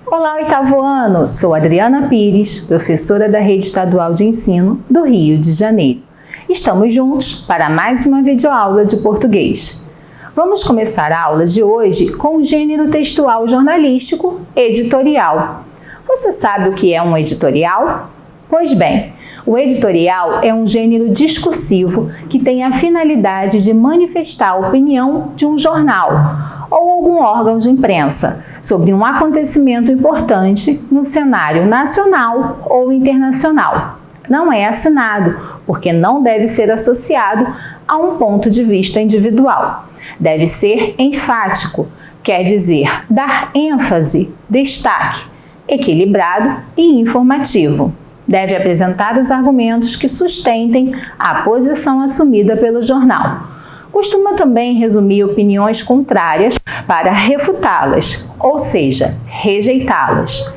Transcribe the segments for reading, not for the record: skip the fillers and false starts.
Olá, oitavo ano! Sou Adriana Pires, professora da Rede Estadual de Ensino do Rio de Janeiro. Estamos juntos para mais uma videoaula de português. Vamos começar a aula de hoje com o gênero textual jornalístico editorial. Você sabe o que é um editorial? Pois bem, o editorial é um gênero discursivo que tem a finalidade de manifestar a opinião de um jornal ou algum órgão de imprensa sobre um acontecimento importante no cenário nacional ou internacional. Não é assinado, porque não deve ser associado a um ponto de vista individual. Deve ser enfático, quer dizer, dar ênfase, destaque, equilibrado e informativo. Deve apresentar os argumentos que sustentem a posição assumida pelo jornal. Costuma também resumir opiniões contrárias para refutá-las, ou seja, rejeitá-las.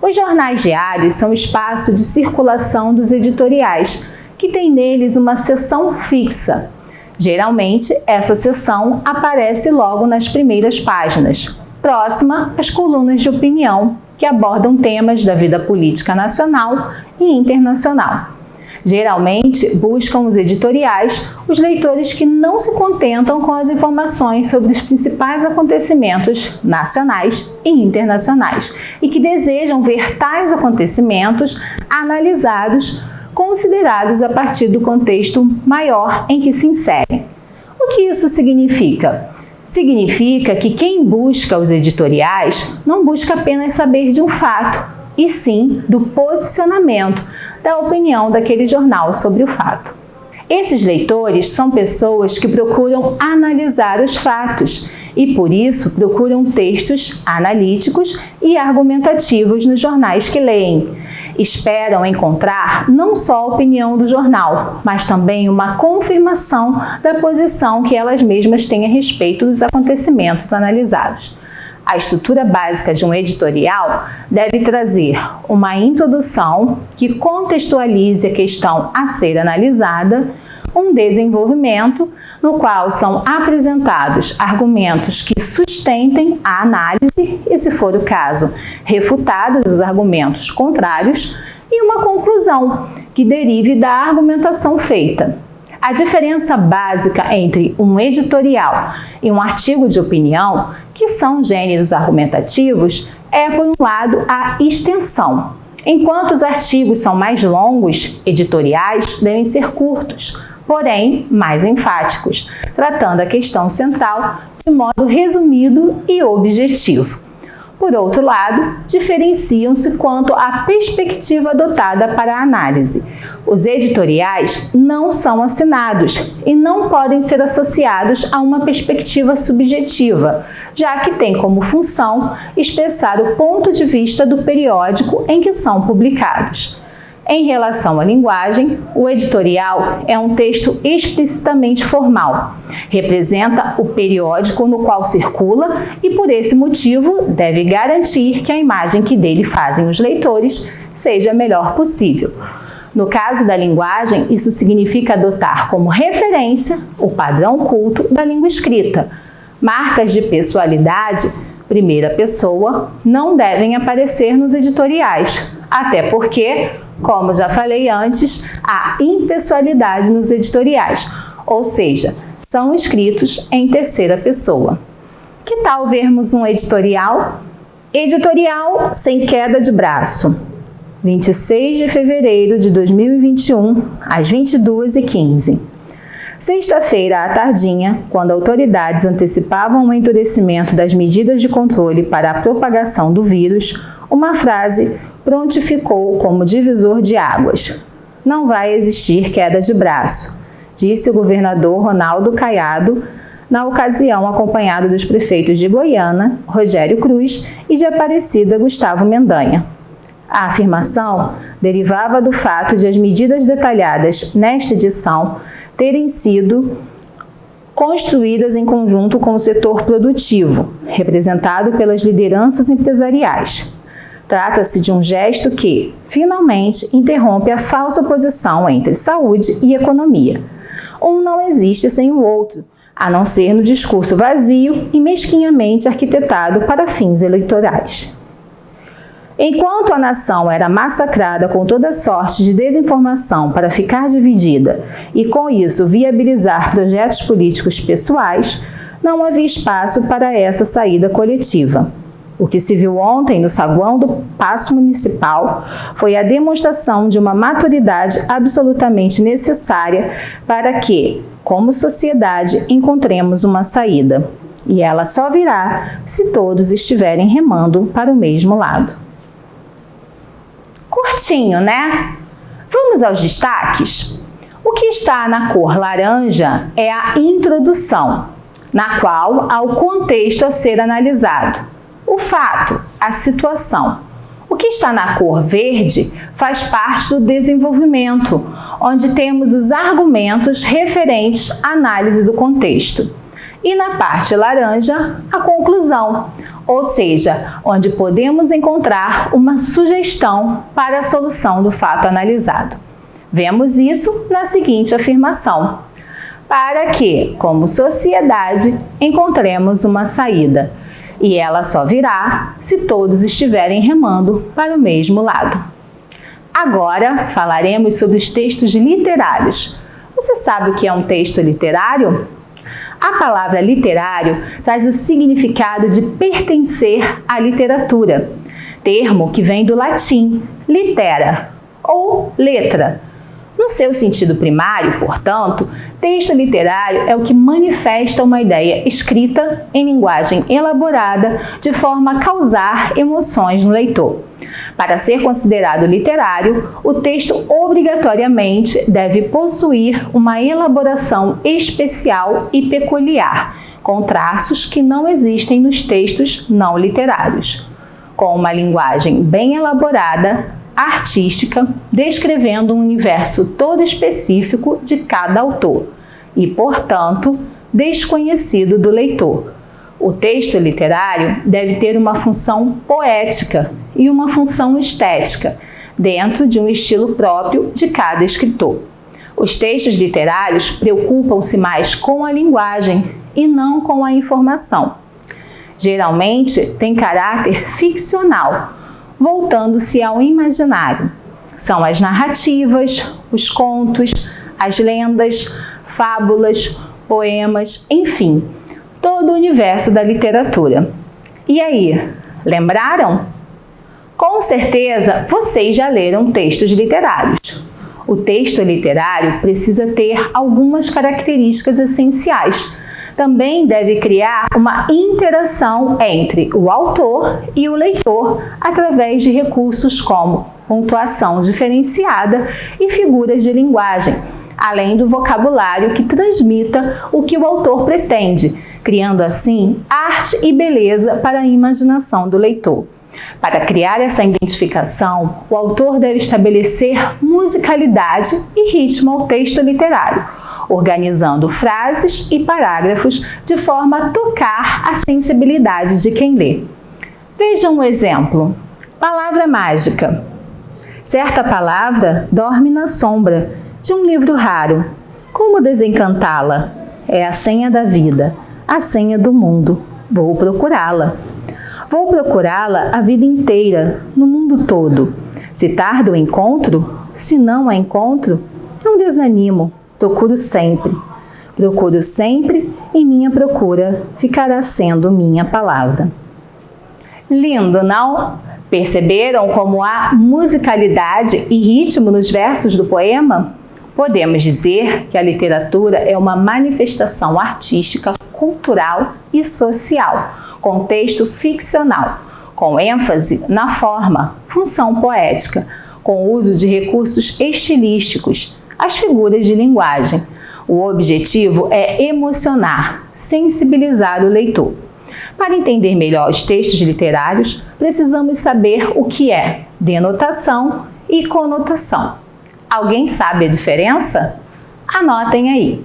Os jornais diários são espaço de circulação dos editoriais, que tem neles uma seção fixa. Geralmente, essa seção aparece logo nas primeiras páginas, próxima às colunas de opinião, que abordam temas da vida política nacional e internacional. Geralmente, buscam os editoriais os leitores que não se contentam com as informações sobre os principais acontecimentos nacionais e internacionais e que desejam ver tais acontecimentos analisados, considerados a partir do contexto maior em que se inserem. O que isso significa? Significa que quem busca os editoriais não busca apenas saber de um fato, e sim do posicionamento da opinião daquele jornal sobre o fato. Esses leitores são pessoas que procuram analisar os fatos e, por isso, procuram textos analíticos e argumentativos nos jornais que leem. Esperam encontrar não só a opinião do jornal, mas também uma confirmação da posição que elas mesmas têm a respeito dos acontecimentos analisados. A estrutura básica de um editorial deve trazer uma introdução que contextualize a questão a ser analisada, um desenvolvimento no qual são apresentados argumentos que sustentem a análise e, se for o caso, refutados os argumentos contrários, e uma conclusão que derive da argumentação feita. A diferença básica entre um editorial e um artigo de opinião, que são gêneros argumentativos, é, por um lado, a extensão. Enquanto os artigos são mais longos, editoriais devem ser curtos, porém mais enfáticos, tratando a questão central de modo resumido e objetivo. Por outro lado, diferenciam-se quanto à perspectiva adotada para a análise. Os editoriais não são assinados e não podem ser associados a uma perspectiva subjetiva, já que tem como função expressar o ponto de vista do periódico em que são publicados. Em relação à linguagem, o editorial é um texto explicitamente formal. Representa o periódico no qual circula e, por esse motivo, deve garantir que a imagem que dele fazem os leitores seja a melhor possível. No caso da linguagem, isso significa adotar como referência o padrão culto da língua escrita. Marcas de pessoalidade, primeira pessoa, não devem aparecer nos editoriais, até porque, como já falei antes, há impessoalidade nos editoriais, ou seja, são escritos em terceira pessoa. Que tal vermos um editorial? Editorial sem queda de braço. 26 de fevereiro de 2021, às 22h15. Sexta-feira à tardinha, quando autoridades antecipavam o endurecimento das medidas de controle para a propagação do vírus, uma frase prontificou como divisor de águas. Não vai existir queda de braço, disse o governador Ronaldo Caiado, na ocasião acompanhado dos prefeitos de Goiânia, Rogério Cruz, e de Aparecida, Gustavo Mendanha. A afirmação derivava do fato de as medidas detalhadas nesta edição terem sido construídas em conjunto com o setor produtivo, representado pelas lideranças empresariais. Trata-se de um gesto que, finalmente, interrompe a falsa oposição entre saúde e economia. Um não existe sem o outro, a não ser no discurso vazio e mesquinhamente arquitetado para fins eleitorais. Enquanto a nação era massacrada com toda sorte de desinformação para ficar dividida e, com isso, viabilizar projetos políticos pessoais, não havia espaço para essa saída coletiva. O que se viu ontem no saguão do Paço Municipal foi a demonstração de uma maturidade absolutamente necessária para que, como sociedade, encontremos uma saída. E ela só virá se todos estiverem remando para o mesmo lado. Curtinho, né? Vamos aos destaques? O que está na cor laranja é a introdução, na qual há o contexto a ser analisado, o fato, a situação. O que está na cor verde faz parte do desenvolvimento, onde temos os argumentos referentes à análise do contexto. E na parte laranja, a conclusão, ou seja, onde podemos encontrar uma sugestão para a solução do fato analisado. Vemos isso na seguinte afirmação: para que, como sociedade, encontremos uma saída, e ela só virá se todos estiverem remando para o mesmo lado. Agora falaremos sobre os textos literários. Você sabe o que é um texto literário? A palavra literário traz o significado de pertencer à literatura, termo que vem do latim litera, ou letra. No seu sentido primário, portanto, texto literário é o que manifesta uma ideia escrita em linguagem elaborada de forma a causar emoções no leitor. Para ser considerado literário, o texto obrigatoriamente deve possuir uma elaboração especial e peculiar, com traços que não existem nos textos não literários, com uma linguagem bem elaborada, artística, descrevendo um universo todo específico de cada autor e, portanto, desconhecido do leitor. O texto literário deve ter uma função poética e uma função estética, dentro de um estilo próprio de cada escritor. Os textos literários preocupam-se mais com a linguagem e não com a informação. Geralmente, tem caráter ficcional, voltando-se ao imaginário. São as narrativas, os contos, as lendas, fábulas, poemas, enfim, todo o universo da literatura. E aí, lembraram? Com certeza, vocês já leram textos literários. O texto literário precisa ter algumas características essenciais. Também deve criar uma interação entre o autor e o leitor através de recursos como pontuação diferenciada e figuras de linguagem, além do vocabulário que transmita o que o autor pretende, criando assim arte e beleza para a imaginação do leitor. Para criar essa identificação, o autor deve estabelecer musicalidade e ritmo ao texto literário, organizando frases e parágrafos de forma a tocar a sensibilidade de quem lê. Veja um exemplo. Palavra mágica. Certa palavra dorme na sombra de um livro raro. Como desencantá-la? É a senha da vida, a senha do mundo. Vou procurá-la. Vou procurá-la a vida inteira, no mundo todo. Se tardo o encontro, se não a encontro, não desanimo. Procuro sempre e minha procura ficará sendo minha palavra. Lindo, não? Perceberam como há musicalidade e ritmo nos versos do poema? Podemos dizer que a literatura é uma manifestação artística, cultural e social, com texto ficcional, com ênfase na forma, função poética, com uso de recursos estilísticos, as figuras de linguagem. O objetivo é emocionar, sensibilizar o leitor. Para entender melhor os textos literários, precisamos saber o que é denotação e conotação. Alguém sabe a diferença? Anotem aí.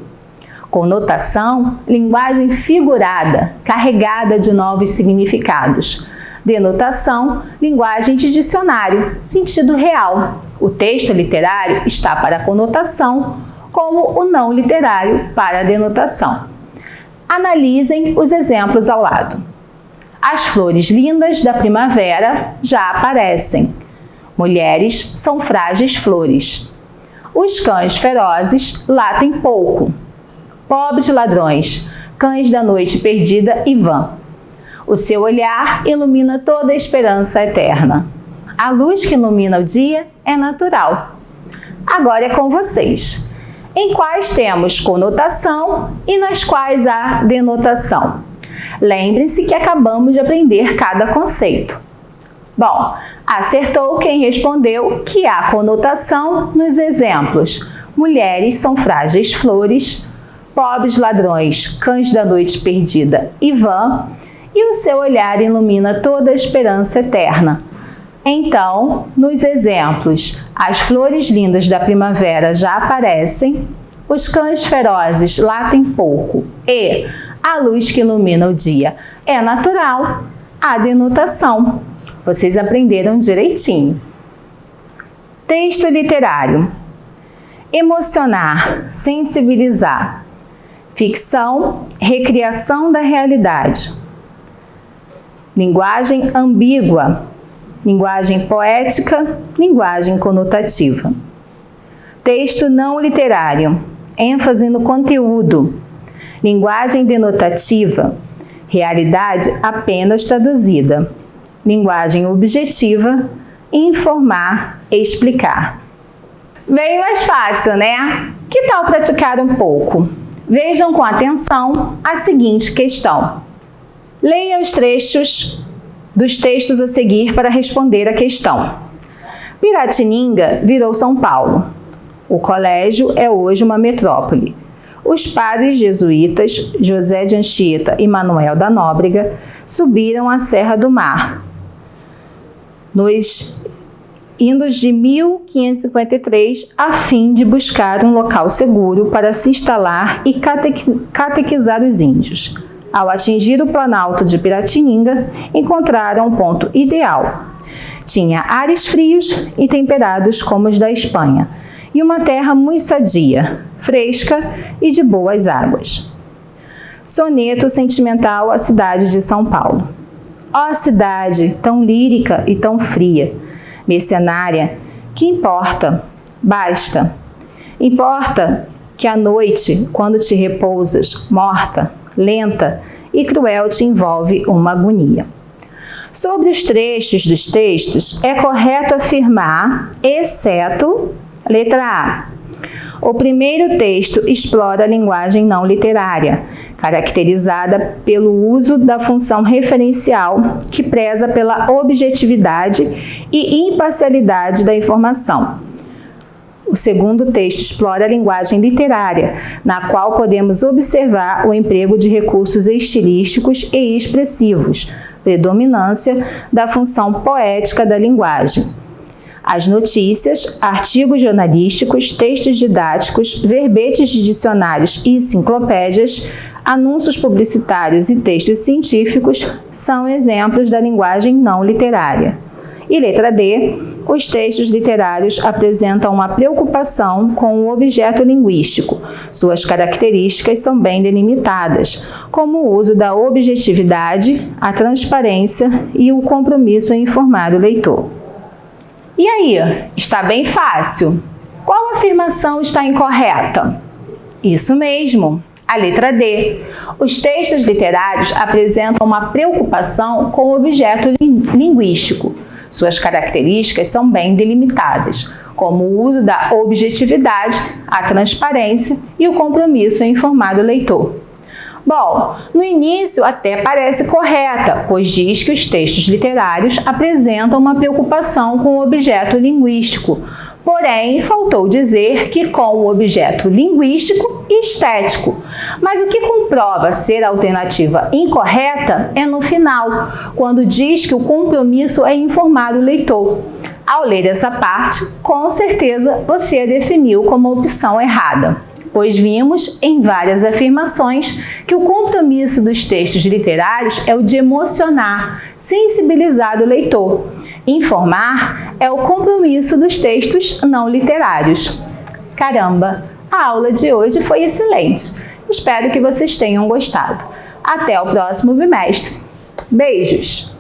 Conotação, linguagem figurada, carregada de novos significados. Denotação, linguagem de dicionário, sentido real. O texto literário está para a conotação, como o não literário para a denotação. Analisem os exemplos ao lado. As flores lindas da primavera já aparecem. Mulheres são frágeis flores. Os cães ferozes latem pouco. Pobres ladrões, cães da noite perdida e vã. O seu olhar ilumina toda a esperança eterna. A luz que ilumina o dia é natural. Agora é com vocês. Em quais temos conotação e nas quais há denotação? Lembrem-se que acabamos de aprender cada conceito. Bom, acertou quem respondeu que há conotação nos exemplos: mulheres são frágeis flores, pobres ladrões, cães da noite perdida e vã, e o seu olhar ilumina toda a esperança eterna. Então, nos exemplos, as flores lindas da primavera já aparecem, os cães ferozes latem pouco e a luz que ilumina o dia é natural, a denotação. Vocês aprenderam direitinho. Texto literário. Emocionar, sensibilizar. Ficção, recriação da realidade. Linguagem ambígua. Linguagem poética, linguagem conotativa. Texto não literário. ênfase no conteúdo. Linguagem denotativa, realidade apenas traduzida. Linguagem objetiva, informar, explicar. Bem mais fácil, né? Que tal praticar um pouco? Vejam com atenção a seguinte questão. Leia os trechos dos textos a seguir para responder a questão. Piratininga virou São Paulo. O colégio é hoje uma metrópole. Os padres jesuítas José de Anchieta e Manuel da Nóbrega subiram a Serra do Mar nos indos de 1553 a fim de buscar um local seguro para se instalar e catequizar os índios. Ao atingir o planalto de Piratininga, encontraram um ponto ideal. Tinha ares frios e temperados como os da Espanha, e uma terra muito sadia, fresca e de boas águas. Soneto sentimental à cidade de São Paulo. Ó cidade, tão lírica e tão fria, mercenária, que importa? Basta. Importa que à noite, quando te repousas, morta, lenta e cruel te envolve uma agonia. Sobre os trechos dos textos, é correto afirmar, exceto letra A. O primeiro texto explora a linguagem não literária, caracterizada pelo uso da função referencial, que preza pela objetividade e imparcialidade da informação. O segundo texto explora a linguagem literária, na qual podemos observar o emprego de recursos estilísticos e expressivos, predominância da função poética da linguagem. As notícias, artigos jornalísticos, textos didáticos, verbetes de dicionários e enciclopédias, anúncios publicitários e textos científicos são exemplos da linguagem não literária. E letra D, os textos literários apresentam uma preocupação com o objeto linguístico. Suas características são bem delimitadas, como o uso da objetividade, a transparência e o compromisso em informar o leitor. E aí, está bem fácil? Qual afirmação está incorreta? Isso mesmo, a letra D. Os textos literários apresentam uma preocupação com o objeto linguístico. Suas características são bem delimitadas, como o uso da objetividade, a transparência e o compromisso em informar o leitor. Bom, no início até parece correta, pois diz que os textos literários apresentam uma preocupação com o objeto linguístico. Porém, faltou dizer que com o objeto linguístico e estético. Mas o que comprova ser a alternativa incorreta é no final, quando diz que o compromisso é informar o leitor. Ao ler essa parte, com certeza você a definiu como opção errada, pois vimos em várias afirmações que o compromisso dos textos literários é o de emocionar, sensibilizar o leitor. Informar é o compromisso dos textos não literários. Caramba, a aula de hoje foi excelente. Espero que vocês tenham gostado. Até o próximo bimestre. Beijos!